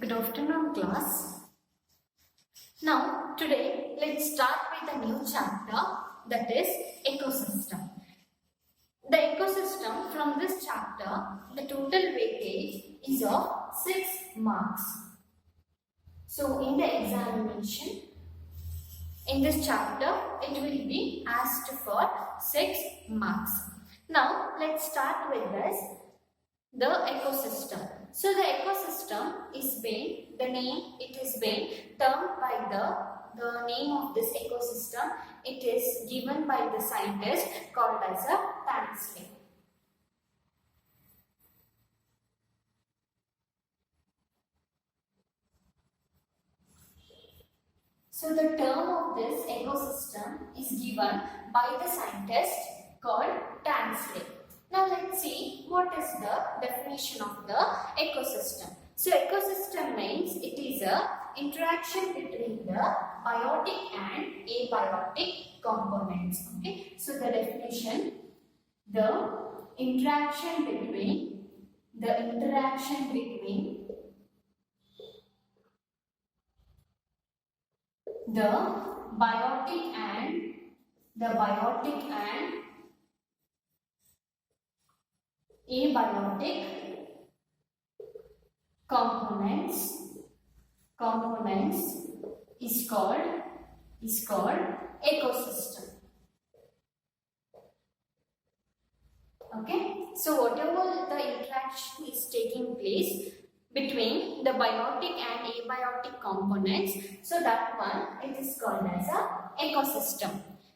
Good afternoon, class. Now, today, let's start with a new chapter, that is ecosystem. The ecosystem, from this chapter, the total weightage is of 6 marks. So, in the examination, in this chapter, it will be asked for 6 marks. Now, let's start with this, the ecosystem. So the ecosystem is being, it is being termed by the name of this ecosystem. It is given by the scientist called as a translate. So the term of this ecosystem is given by the scientist called translate. Now let's see what is the definition of the ecosystem. So ecosystem means it is a interaction between the biotic and abiotic components. Okay. So the definition, the interaction between the biotic and abiotic components is called ecosystem. Okay, so whatever the interaction is taking place between the biotic and abiotic components, so that one it is called as a ecosystem.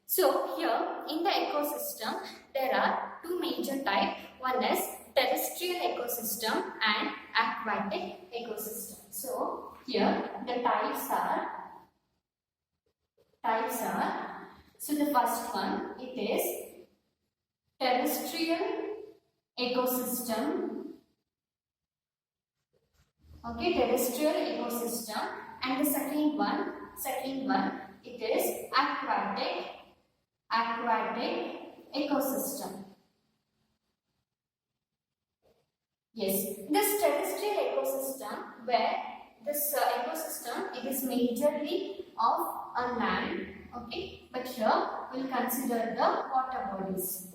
So here in the ecosystem there are two major types. One is terrestrial ecosystem and aquatic ecosystem. So here the types are, so the first one, it is terrestrial ecosystem. Okay, terrestrial ecosystem, and the second one it is aquatic ecosystem. Yes, this terrestrial ecosystem, where this ecosystem, it is majorly of a land. Okay, but here we will consider the water bodies.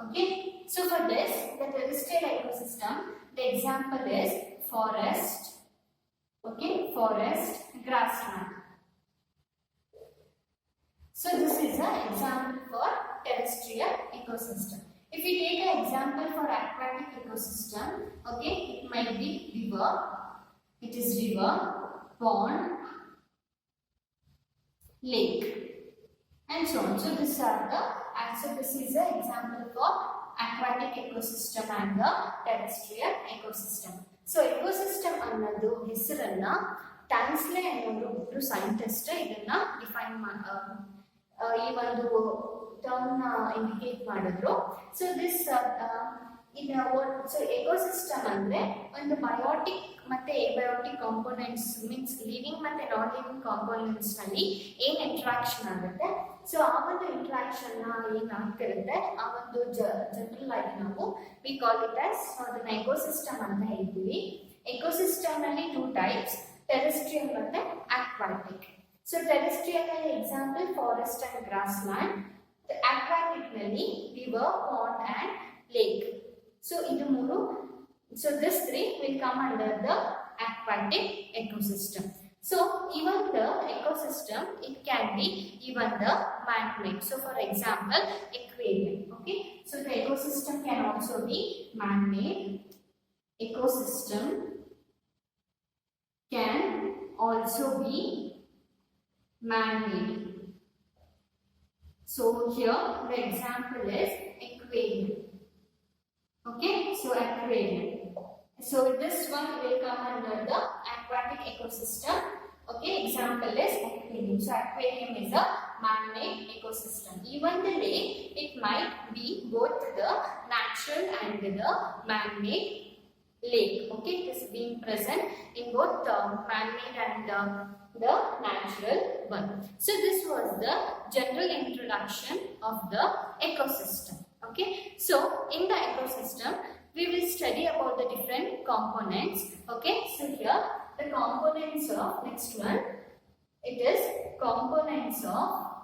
Okay, so for this, the terrestrial ecosystem, the example is forest. Okay, forest, grassland. So this is an example for terrestrial ecosystem. If we take an example for aquatic ecosystem, okay, it might be river. It is river, pond, lake, and so on. So this are this is an example for aquatic ecosystem and the terrestrial ecosystem. So ecosystem ಅನ್ನೋದು ಹೆಸರನ್ನ ಟ್ಯಾನ್ಸ್ಲೆ ಅನ್ನೋರು ಒಬ್ಬರು scientist ಇದನ್ನ define ಈ ಒಂದು term ನ indicate ಮಾಡಿದ್ರು. So this so ecosystem ಅಂದ್ರೆ ಒಂದು ಬಯೋಟಿಕ್ ಮತ್ತೆ ಎಬಯೋಟಿಕ್ ಕಾಂಪೋನೆಂಟ್ಸ್ ಮೀನ್ಸ್ ಲಿವಿಂಗ್ ಮತ್ತೆ ನಾನ್ ಲಿವಿಂಗ್ ಕಾಂಪೋನೆಂಟ್ಸ್ ನಲ್ಲಿ ಏನ್ ಇಂಟ್ರಾಕ್ಷನ್ ಆಗುತ್ತೆ, ಸೊ ಆ ಒಂದು ಇಂಟ್ರಾಕ್ಷನ್ ಏನ್ ಆಗ್ತಿರುತ್ತೆ ಆ ಒಂದು ಜನರಲ್ ಆಗಿ ನಾವು ವಿ ಕಾಲ್ ಇಟ್ ಆಸ್ ಅದನ್ನ ಎಕೋಸಿಸ್ಟಮ್ ಅಂತ ಹೇಳ್ತೀವಿ. ಎಕೋಸಿಸ್ಟಮ್ ನಲ್ಲಿ ಟೂ ಟೈಪ್ಸ್, ಟೆರೆಸ್ಟ್ರಿಯಲ್ ಮತ್ತೆ ಅಕ್ವಾಟಿಕ್. ಸೊ ಟೆರೆಸ್ಟ್ರಿಯಲ್ ನಲ್ಲಿ example forest and grassland, aquatic ನಲ್ಲಿ river, pond and lake. So idu mooru, so this three will come under the aquatic ecosystem. So even the ecosystem, it can be even the man-made. So for example, aquarium. Okay, so the ecosystem can also be man-made. Ecosystem can also be man-made. So here the example is aquarium. Okay, so aquarium. So this one will come under the aquatic ecosystem. Okay, example is aquarium. So aquarium is a man-made ecosystem. Even the lake, it might be both the natural and the man-made lake. Okay, it is being present in both the man-made and the natural one. So this was the general introduction of the ecosystem. Okay, so in the ecosystem we will study about the different components. Okay, so here the components of next one. It is components of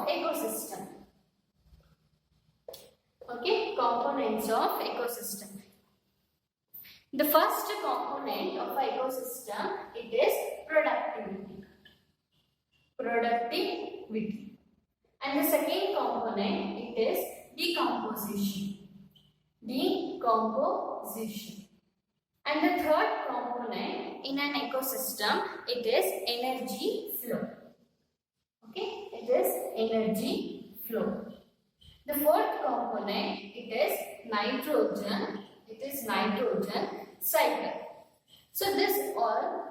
ecosystem. Okay, components of ecosystem. The first component of ecosystem, it is productivity. Productivity. And the second component, it is decomposition. Decomposition. And the third component in an ecosystem, it is energy flow. Okay, it is energy flow. The fourth component, it is nitrogen. It is nitrogen cycle. So these four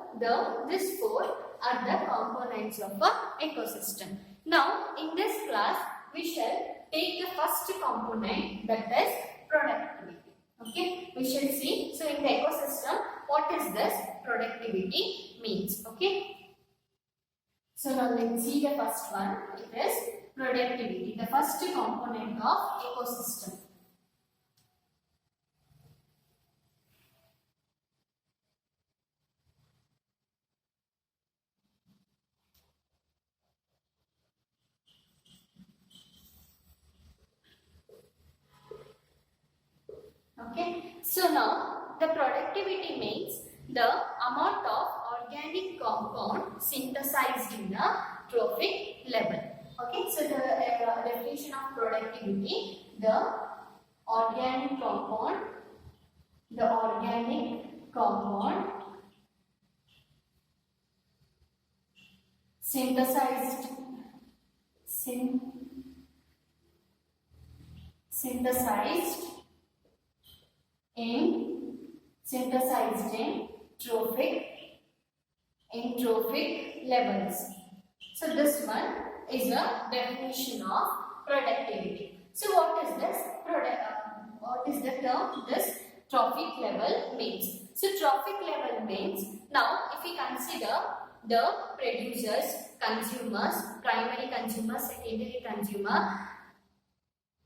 are the components of a ecosystem. Now in this class we shall take the first component, that is productivity. Okay, we shall see. So in the ecosystem, what is this productivity means? Okay. So now let's see the first one. It is productivity, the first component of ecosystem. Okay, so now the productivity means the amount of organic compound synthesized in the trophic level. Okay, so the definition of productivity, the organic compound synthesized in trophic levels. So this one is a definition of productivity. So what is this what is the term this trophic level means? So trophic level means, now if we consider the producers, consumers, primary consumer, secondary consumer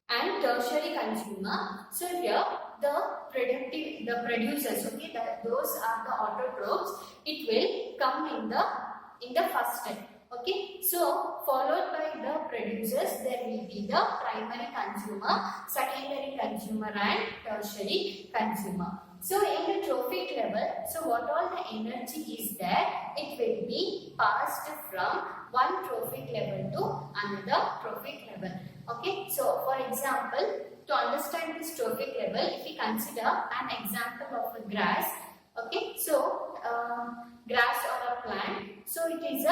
and tertiary consumer. So here the producers, okay, those are the autotrophs. It will come in the first step. Okay, so followed by the producers, there will be the primary consumer, secondary consumer and tertiary consumer. So in the trophic level, so what all the energy is there, it will be passed from one trophic level to another trophic level. Okay, so for example, to understand this trophic level, if we consider an example of a grass, okay, so grass or a plant, so it is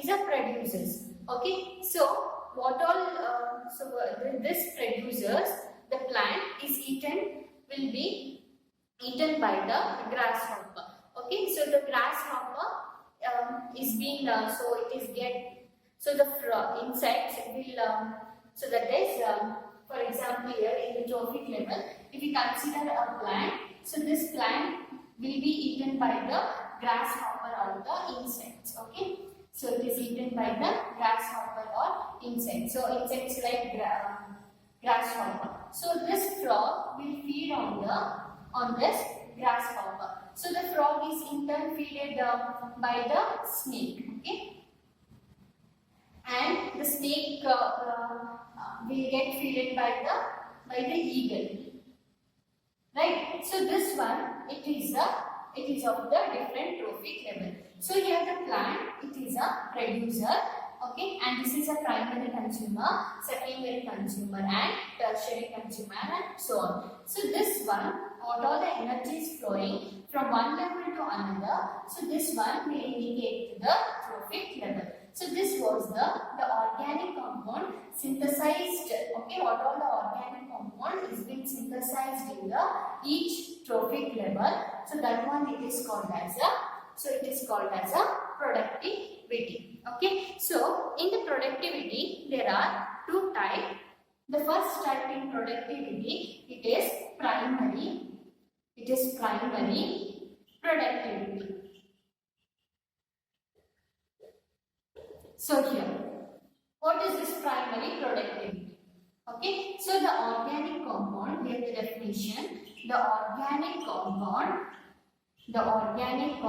a producers. Okay, so what all this producers, the plant is will be eaten by the grasshopper. Okay, so the grasshopper is being so the insects will so that is for example here in the trophic level, if we consider a plant, so this plant will be eaten by the grasshopper or the insects. Okay, so it is eaten by the grasshopper or insect. So insects like grasshopper. So this frog will feed on this grasshopper. So the frog is in turn fed by the snake. Okay, and the snake will get fed by the eagle. Right. So this one it is of the different trophic level. So here the plant, it is a producer. Okay, and this is a primary consumer, secondary consumer and tertiary consumer and so on. So this one, what all the energy is flowing from one level to another, so this one will indicate the trophic level. So this was the organic compound synthesized. Okay, what all the organic compound is being synthesized in each trophic level. So that one it is called as a productivity. Okay, so in the productivity there are two types. The first type in productivity, it is primary. It is primary productivity. So here, what is this primary productivity? Okay, so the organic compound, here the definition, the organic compound the organic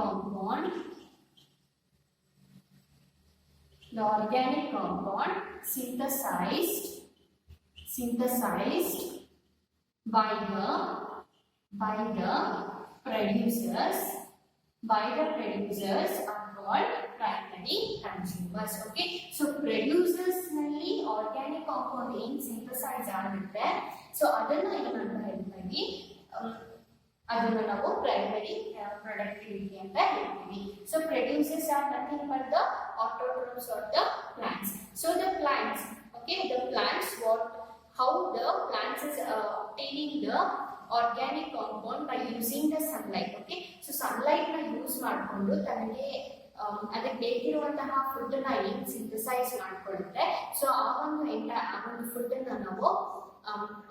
compound synthesized by the producers are called primary consumers. Okay, so producers nalli organic compound ಏನು synthesize ಆಗುತ್ತೆ, so ಅದನ್ನ ಏನಂತ ಹೇಳ್ತೀವಿ, ಅದನ್ನ ನಾವು primary productivity ಅಂತ ಹೇಳ್ತೀವಿ. So producers are nothing but the autotrophs or the plants. So the plants, okay, the plants, how the plants is obtaining the organic compound by using the sunlight. Okay, so sunlight na use ಮಾಡಿಕೊಂಡು ತನಗೆ ಅದಕ್ಕೆ ಬೇಕಿರುವಂತಹ food ನ ಏನು synthesise ಮಾಡ್ಕೊಳ್ಳುತ್ತೆ, so ಆ ಒಂದು food ಅನ್ನ ನಾವು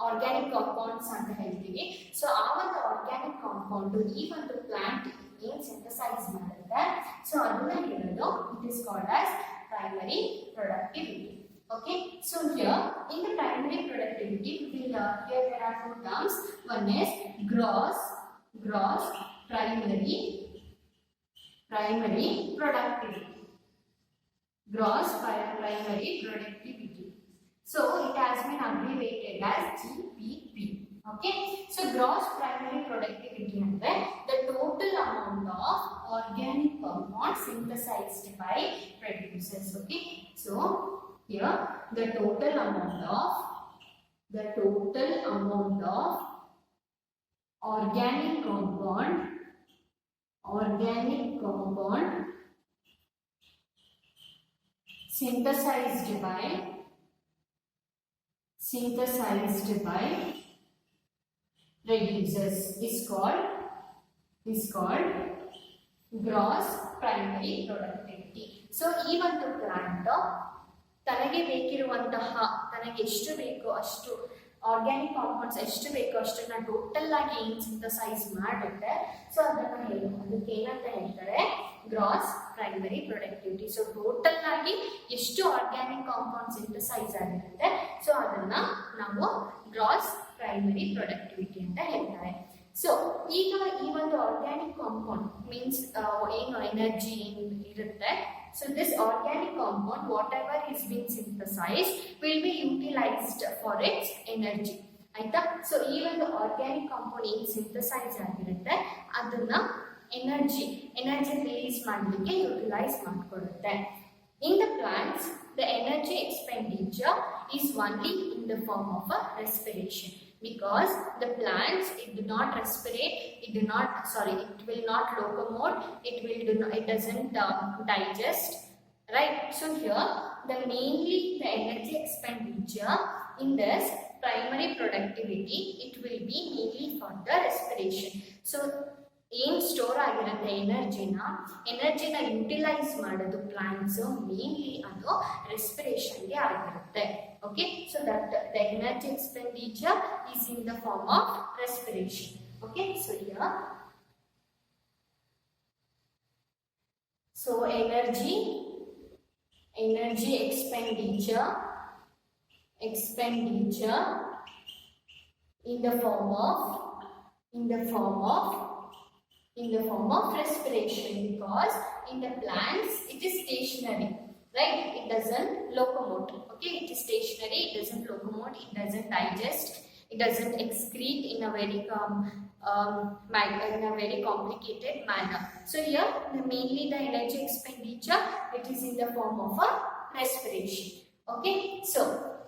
organic compounds ಅಂತ ಹೇಳ್ತೀವಿ. ಸೊ ಆ ಒಂದು ಆರ್ಗ್ಯಾನಿಕ್ ಕಾಂಪೌಂಡ್ ಈ ಒಂದು ಪ್ಲಾಂಟ್ ಏನು ಸಿಂಥಸೈಸ್ ಮಾಡುತ್ತೆ, ಸೊ ಅದನ್ನ ಹೇಳೋದು it is called as primary productivity. Okay, so here in the primary productivity, here there are two terms. One is gross primary productivity. Gross primary productivity. So it has been abbreviated as GPP. Okay, so gross primary productivity ಅಂದ್ರೆ the total amount of organic compounds synthesized by producers. Okay, so here the total amount of organic compound synthesized by producers is called gross primary productivity. So even the plant ತನಗೆ ಬೇಕಿರುವಂತಹ ತನಗೆ ಎಷ್ಟು ಬೇಕೋ ಅಷ್ಟು organic compounds ಎಷ್ಟು ಬೇಕೋ ಅಷ್ಟನ್ನ total ಆಗಿ ಏನು ಸಿಂಥಸೈಸ್ ಮಾಡುತ್ತೆ, ಸೊ ಅದನ್ನ ಅದಕ್ಕೆ ಏನಂತ ಹೇಳ್ತಾರೆ, gross primary productivity. So total ಆಗಿ ಎಷ್ಟು ಆರ್ಗ್ಯಾನಿಕ್ ಕಾಂಪೌಂಡ್ ಸಿಂಥಸೈಸ್ ಆಗಿರುತ್ತೆ, ಸೊ ಅದನ್ನ ನಾವು ಗ್ರಾಸ್ ಪ್ರೈಮರಿ ಪ್ರೊಡಕ್ಟಿವಿಟಿ ಅಂತ ಹೇಳ್ತಾರೆ. ಸೊ ಈಗ ಈ ಒಂದು ಆರ್ಗ್ಯಾನಿಕ್ ಕಾಂಪೌಂಡ್ ಮೀನ್ಸ್ ಏನು ಎನರ್ಜಿ ಏನು ಇರುತ್ತೆ, so this organic compound whatever is being synthesized will be utilized for its energy. ಆಯ್ತಾ, ಸೊ ಈ ಒಂದು ಆರ್ಗ್ಯಾನಿಕ್ ಕಾಂಪೌಂಡ್ ಏನು ಸಿಂಥಸೈಸ್ ಆಗಿರುತ್ತೆ ಅದನ್ನ ಎನರ್ಜಿ ರಿಲೀಸ್ ಮಾಡಲಿಕ್ಕೆ utilise ಮಾಡಿಕೊಳ್ಳುತ್ತೆ. In the plants the energy expenditure is only in the form of a respiration, because the plants it will not locomote, it doesn't digest, right? So here the energy expenditure in this primary productivity it will be mainly for the respiration. So ಏನು store ಆಗಿರುತ್ತೆ ಎನರ್ಜಿನ utilise ಮಾಡೋದು plants mainly ಅದು ರೆಸ್ಪಿರೇಷನ್ಗೆ ಆಗಿರುತ್ತೆ. Okay, so that the energy expenditure is in the form of respiration. Okay, so here so energy expenditure in the form of respiration, because in the plants it is stationary, right? It doesn't locomote. Okay, it is stationary, it doesn't locomote, it doesnn't digest, it doesn't excrete in a very complicated manner. So here mainly the energy expenditure it is in the form of a respiration. Okay, so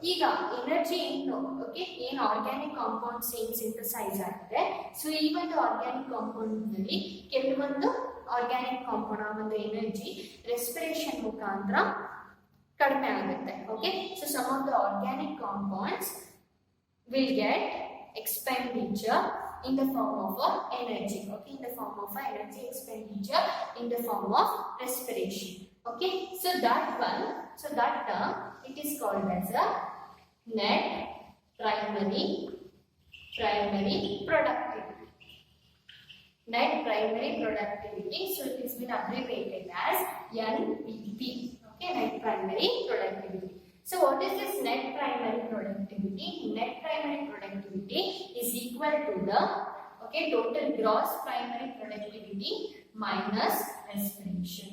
ಈಗ energy ಏನು, okay, ಏನು organic compounds ಏನು synthesise ಆಗಿದೆ, so ಈ ಒಂದು organic compound ನಲ್ಲಿ ಕೆಲವೊಂದು organic compound ಆ ಒಂದು ಎನರ್ಜಿ ರೆಸ್ಪಿರೇಷನ್ ಮುಖಾಂತರ ಕಡಿಮೆ ಆಗುತ್ತೆ. Okay, so some of the organic compounds will get expenditure in the form of energy. Okay, in the form of energy expenditure in the form of respiration. Okay, so that term it is called as a net primary productivity. Net primary productivity, so it has been abbreviated as NPP. Okay, net primary productivity. So what is this net primary productivity? Net primary productivity is equal to the, Okay, total gross primary productivity minus respiration.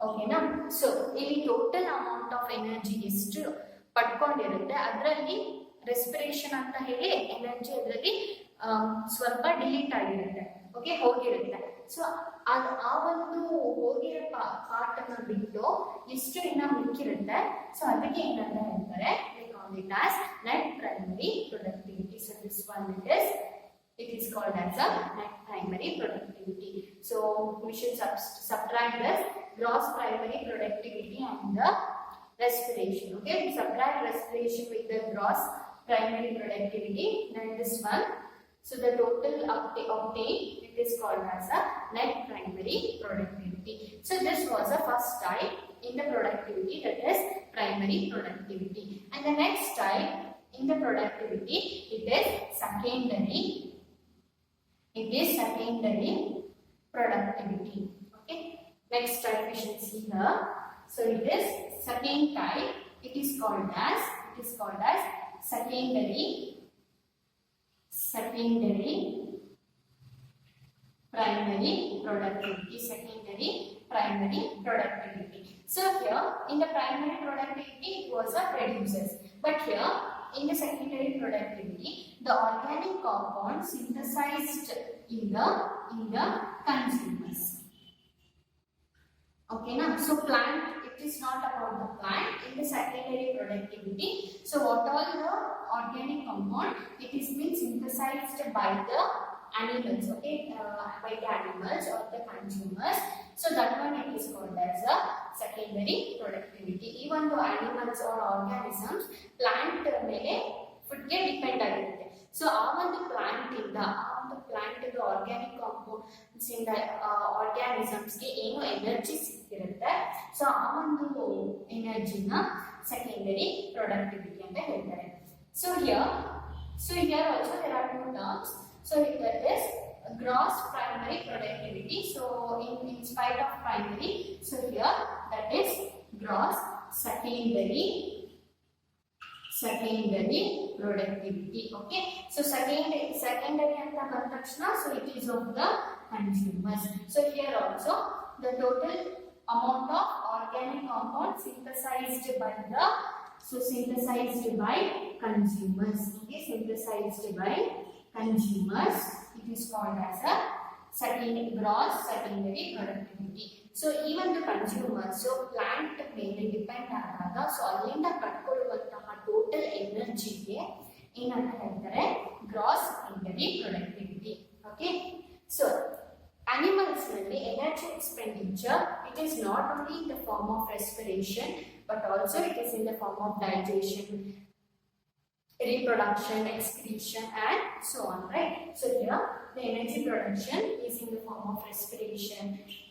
Okay, now so in total amount of energy ಎಷ್ಟು ಪಡ್ಕೊಂಡಿರುತ್ತೆ ಅದರಲ್ಲಿ respiration ಅಂತ ಹೇಳಿ energy ಅದರಲ್ಲಿ ಸ್ವಲ್ಪ delete ಆಗಿರುತ್ತೆ. Okay, ಹೋಗಿರುತ್ತೆ. So ಆ ಒಂದು ಹೋಗಿರೋ ಪಾರ್ಟ್ ಅನ್ನು ಬಿಟ್ಟು ಎಷ್ಟು ಇನ್ನ ಮಿಕ್ಕಿರುತ್ತೆ. ಸೊ ಅದಕ್ಕೆ ಏನಂತ ಹೇಳ್ತಾರೆ, we call it as net primary productivity. So this one it is called as a net primary productivity. So we should subtract this gross primary productivity and the respiration. Okay, we subtract respiration with the gross primary productivity, then this one. So the total obtained, it is called as a net primary productivity. So this was the first type in the productivity, that is primary productivity. And the next type in the productivity, it is secondary. It is secondary productivity. Okay, next type we should see here. So it is second type. It is called as secondary primary productivity. Secondary primary productivity. So here in the primary productivity it was a producers, but here in the secondary productivity the organic compound synthesized in the consumers. Okay, now so plant, it is not about the plant in the secondary productivity. So what all the organic compound, it is being synthesized by the animals. Okay, by the animals or the consumers. So that one it is called as a secondary productivity. Even though animals or organisms plant ಮೇಲೆ food ಗೆ depend ಆಗಿರುತ್ತೆ. So ಆ ಒಂದು plant ಇಂದ organic compounds ಇಂದ organisms ಗೆ ಏನು energy ಸಿಗ್ತಿರುತ್ತೆ, so ಆ ಒಂದು ಎನರ್ಜಿನ ಸೆಕೆಂಡರಿ ಪ್ರೊಡಕ್ಟಿವಿಟಿ ಅಂತ ಹೇಳ್ತಾರೆ. So here also there are two terms. So that is gross primary productivity. So in spite of primary, so here that is gross secondary productivity. Okay, so secondary anta ಬಂದ ತಕ್ಷಣ, so it is of the consumers. So here also the total amount of organic compound synthesized by consumers. Okay, synthesized by consumers, it is called as a gross secondary productivity. So even the consumers, so plant ಮೇಲೆ depend ಆದಾಗ, so ಅಲ್ಲಿಂದ ಪಡ್ಕೊಳ್ಳುವಂತಹ total ಎನರ್ಜಿಗೆ ಏನಂತ ಹೇಳ್ತಾರೆ, gross secondary productivity. Okay, so animals ನಲ್ಲಿ energy expenditure, it is not only in the form of respiration but also it is in the form of digestion, reproduction, excretion and so on, right? So here the energy production is in the form of respiration,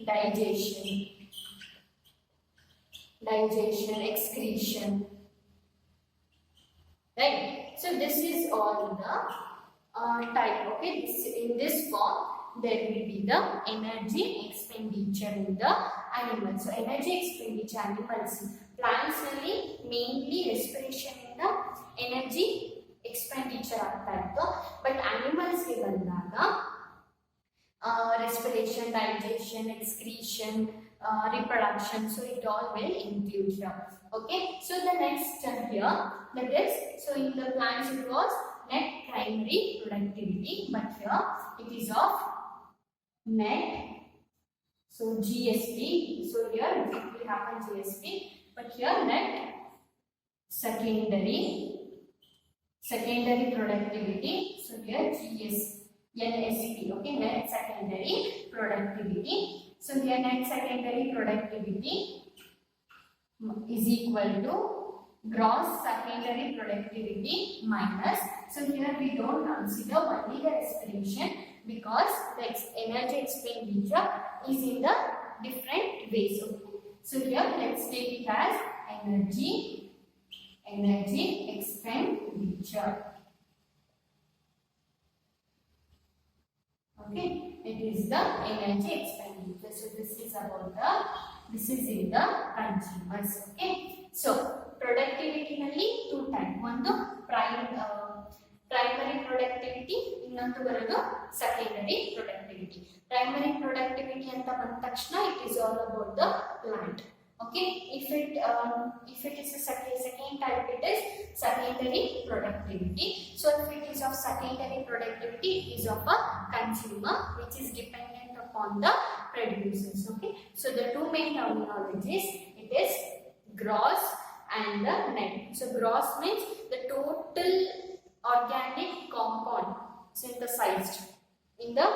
digestion, excretion, right? So this is all the type. Okay, in this form there will be the energy expenditure in the animals. So energy expenditure animals, plants ನಲ್ಲಿ mainly respiration ಇಂದ energy expenditure ಆಗ್ತಾ ಇತ್ತು, but animals ಗೆ ಬಂದಾಗ respiration, digestion, excretion, reproduction, so it all will include here. Okay, so the next here, that is, so in the plants it was net primary productivity, but here it is of net, so GSP, so here it will happen GSP, but here net secondary productivity, so here NSP. Okay, net secondary productivity. So here net secondary productivity is equal to gross secondary productivity minus, so here we don't consider only the respiration because the energy expenditure is in the different ways. So here let's take it as energy expenditure. Okay, it is the energy expenditure. So this is in the consumers. Okay, so productivity ನಲ್ಲಿ two type, ಒಂದು primary productivity, ಇನ್ನೊಂದು ಬರೋದು secondary productivity. Primary productivity ಅಂತ ಬಂದ ತಕ್ಷಣ it is all about the plant. Okay, if it is a second type, it is secondary productivity. So if it is of secondary productivity, it is of a consumer which is dependent upon the producers. Okay, so the two main terminologies, it is gross and the net. So gross means the total organic compound synthesized in the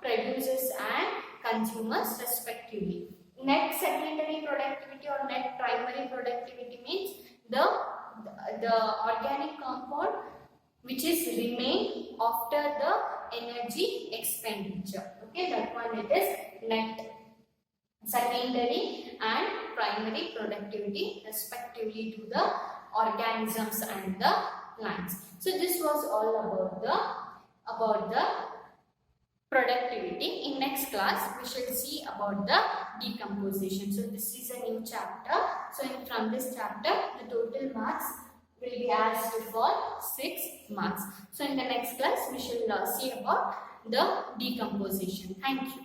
producers and consumers respectively. Net secondary productivity or net primary productivity means the organic compound which is remain after the energy expenditure. Okay, that one it is net secondary and primary productivity respectively to the organisms and the plants. So this was all about the productivity. In next class we shall see about the decomposition. So this is a new chapter. So from this chapter the total marks will be asked for 6 marks. So in the next class we shall see about the decomposition. Thank you.